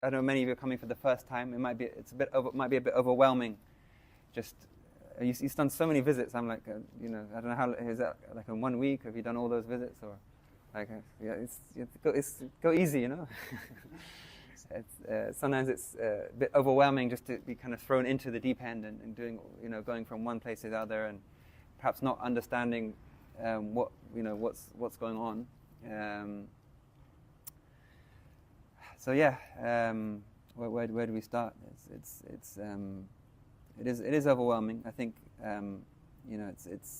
I know many of you are coming for the first time. Might be a bit overwhelming. Just you've done so many visits. I'm like, I don't know how is that like in 1 week? Have you done all those visits or like it's go easy, Sometimes it's a bit overwhelming just to be kind of thrown into the deep end and doing going from one place to the other and perhaps not understanding what's going on. Where do we start? It is overwhelming. I think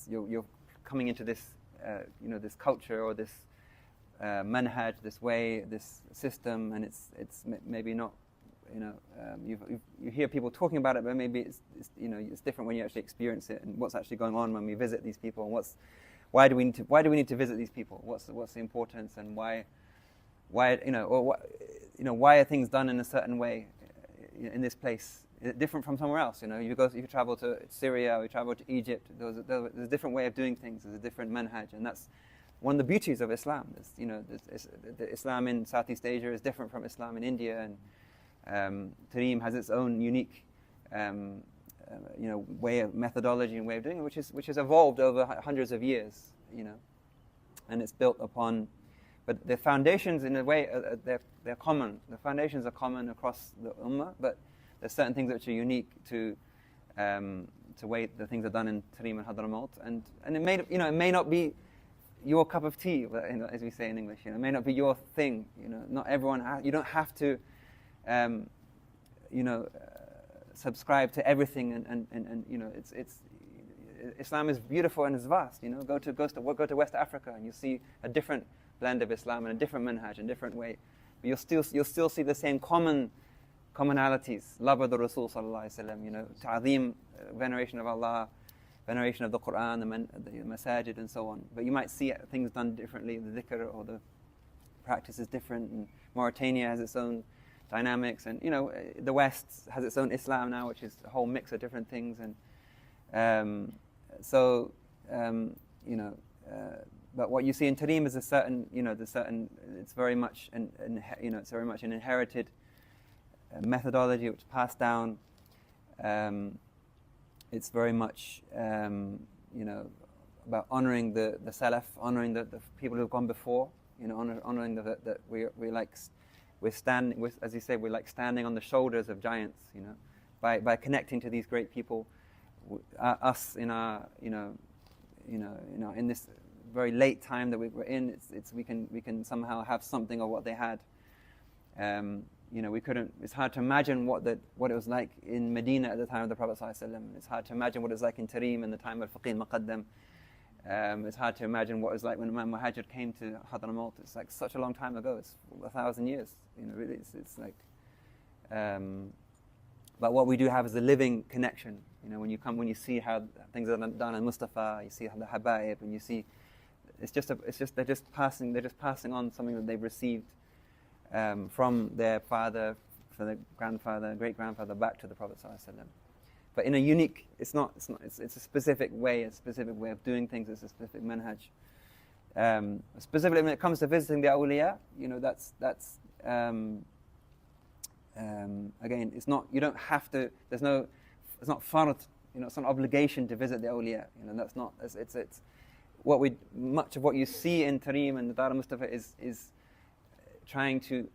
you're coming into this this culture or this manhaj, this way, this system, and it's maybe not you hear people talking about it, but maybe it's different when you actually experience it and what's actually going on when we visit these people and why do we need to visit these people? What's the importance and why are things done in a certain way in this place? Different from somewhere else, if you travel to Syria or you travel to Egypt, there's a different way of doing things. There's a different manhaj, and that's one of the beauties of Islam. The Islam in Southeast Asia is different from Islam in India, and Tarim has its own unique, way of methodology and way of doing it, which has evolved over hundreds of years, and it's built upon. But the foundations, in a way, they're common. The foundations are common across the ummah, but there's certain things which are unique to way the things are done in Tarim and Hadramawt, and it may not be your cup of tea, as we say in English. It may not be your thing. Not everyone. You don't have to, subscribe to everything. And it's Islam is beautiful and it's vast. Go to West Africa and you see a different blend of Islam and a different manhaj, and a different way. But you'll still see the same commonalities. Love of the Rasul sallallahu alaihi wasallam. Ta'zeem, veneration of Allah, veneration of the Quran, the masajid, and so on. But you might see things done differently. The dhikr or the practice is different. And Mauritania has its own dynamics, and the West has its own Islam now, which is a whole mix of different things. And but what you see in Tarim is a certain, it's very much it's very much an inherited methodology which is passed down. It's very much, about honoring the Salaf, honoring the people who have gone before, honoring that we're standing with, as you say, we're like standing on the shoulders of giants, by connecting to these great people. Us in our, in this very late time that we're in, we can somehow have something of what they had. We couldn't. It's hard to imagine what it was like in Medina at the time of the Prophet ﷺ. It's hard to imagine what it was like in Tarim in the time of Faqih Muqaddam. It's hard to imagine what it was like when Imam Muhajir came to Hadramawt. It's like such a long time ago. It's 1,000 years. Really, it's like. But what we do have is a living connection. When you see how things are done in Mustafa, you see how the Habaib, and you see, they're just passing on something that they've received. From their father, from their grandfather, great grandfather, back to the Prophet ﷺ. But in a unique, it's a specific way of doing things. It's a specific manhaj. Specifically when it comes to visiting the awliya, that's again, it's not. You don't have to. It's not fard. It's not an obligation to visit the awliya. That's not. It's much of what you see in Tarim and the Dar al-Mustafa is trying to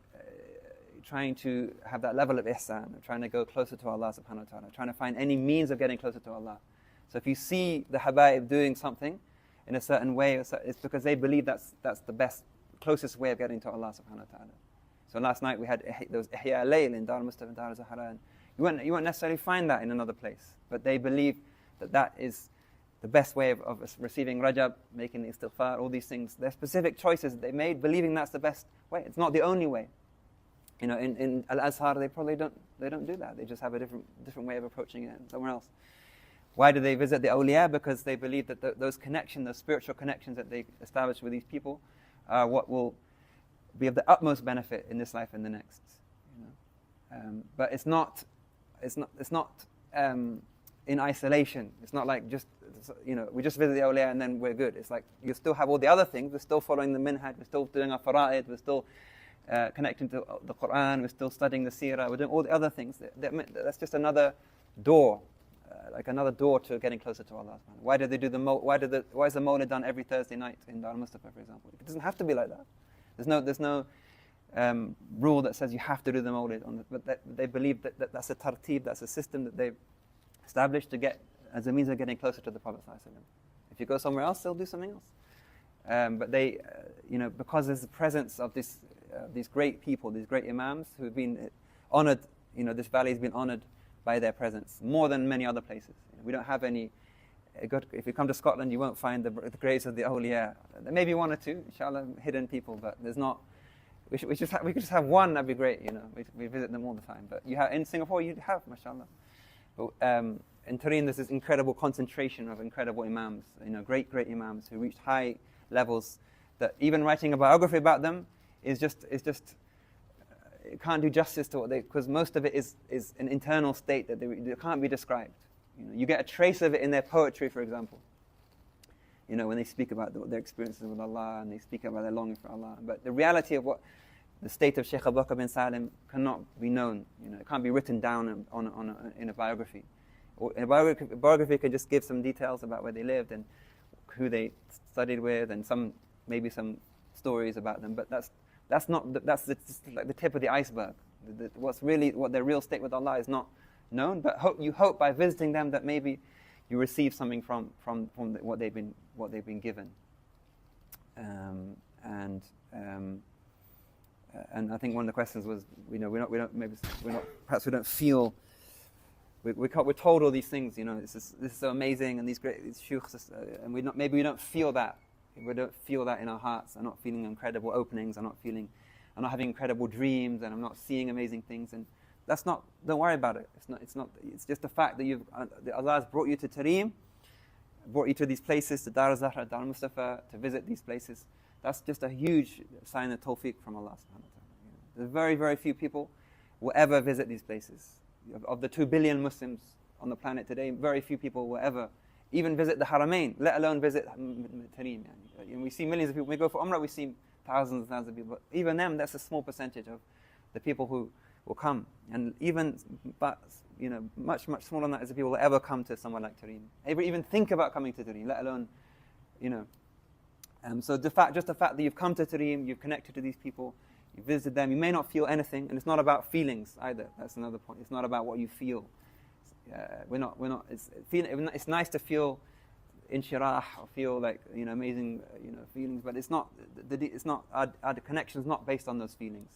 have that level of ihsan, trying to go closer to Allah subhanahu wa ta'ala, trying to find any means of getting closer to Allah. So if you see the habaib doing something in a certain way, it's because they believe that's the best, closest way of getting to Allah subhanahu wa ta'ala. So last night we had those ihya al-layl in Dar al-Mustafa and Dar al-Zahra. You won't necessarily find that in another place, but they believe that is the best way of receiving Rajab, making the istighfar, all these things. They're specific choices that they made, believing that's the best way. It's not the only way. In Al-Azhar, they probably don't do that. They just have a different way of approaching it somewhere else. Why do they visit the awliya? Because they believe that those connections, those spiritual connections that they establish with these people, are what will be of the utmost benefit in this life and the next. But it's not in isolation. It's not like we just visit the awliya and then we're good. It's like you still have all the other things. We're still following the minhaj. We're still doing our fara'id. We're still connecting to the Quran, we're still studying the seerah, we're doing all the other things. That's just another door, like another door to getting closer to Allah. Why do they do why is the Mawlid done every Thursday night in Dar al-Mustafa, for example? It doesn't have to be like that. There's no rule that says you have to do the Mawlid, but they believe that that's a tartib, that's a system that they've established to get as a means of getting closer to the Prophet ﷺ. If you go somewhere else, they'll do something else. But they, because there's the presence of these great people, these great imams who've been honored, this valley has been honored by their presence more than many other places. We don't have any. If you come to Scotland, you won't find the graves of the awliya. There may be one or two, inshallah, hidden people, but there's not. We could just have one. That'd be great. We visit them all the time. But in Singapore, you have, mashallah. But in Tarim, there's this incredible concentration of incredible imams. Great imams who reached high levels. That even writing a biography about them is just it can't do justice to what because most of it is an internal state that they can't be described. You get a trace of it in their poetry, for example. When they speak about their experiences with Allah and they speak about their longing for Allah. But the reality of what the state of Shaykh Abu Bakr bin Salim cannot be known. It can't be written down in a biography. Or a biography can just give some details about where they lived and who they studied with and maybe some stories about them. But that's just like the tip of the iceberg. What their real state with Allah is not known. But you hope by visiting them that maybe you receive something from what they've been given. And I think one of the questions was, perhaps we don't feel. We're told all these things. This is so amazing, and these shuyukhs, and maybe we don't feel that. We don't feel that in our hearts. I'm not feeling incredible openings. I'm not having incredible dreams, and I'm not seeing amazing things. And that's not. Don't worry about it. It's not. It's just the fact that Allah has brought you to Tarim, brought you to these places, to Dar al-Zahra, Dar al-Mustafa, to visit these places. That's just a huge sign of tawfiq from Allah subhanahu wa ta'ala. There's very, very few people will ever visit these places. Of the 2 billion Muslims on the planet today, very few people will ever even visit the Haramain, let alone visit Tarim. And we see millions of people. When we go for Umrah, we see thousands and thousands of people. But even them, that's a small percentage of the people who will come. And much, much smaller than that is the people who will ever come to somewhere like Tarim. Even think about coming to Tarim, let alone, So just the fact that you've come to Tarim, you've connected to these people, you visited them, you may not feel anything, and it's not about feelings either. That's another point. It's not about what you feel. It's nice to feel inshirah or feel like amazing feelings, but it's not. Our connection is not based on those feelings.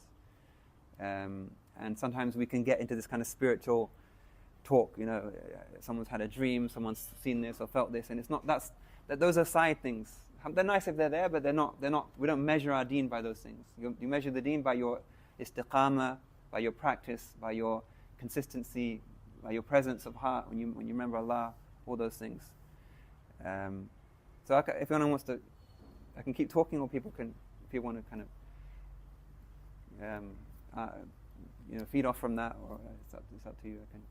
And sometimes we can get into this kind of spiritual talk. Someone's had a dream, someone's seen this or felt this, and it's not. Those are side things. They're nice if they're there, but they're not. We don't measure our deen by those things. You measure the deen by your istiqamah, by your practice, by your consistency, by your presence of heart when you remember Allah, all those things. So if anyone wants to, I can keep talking, or people want to kind of feed off from that, or it's up to you. I can.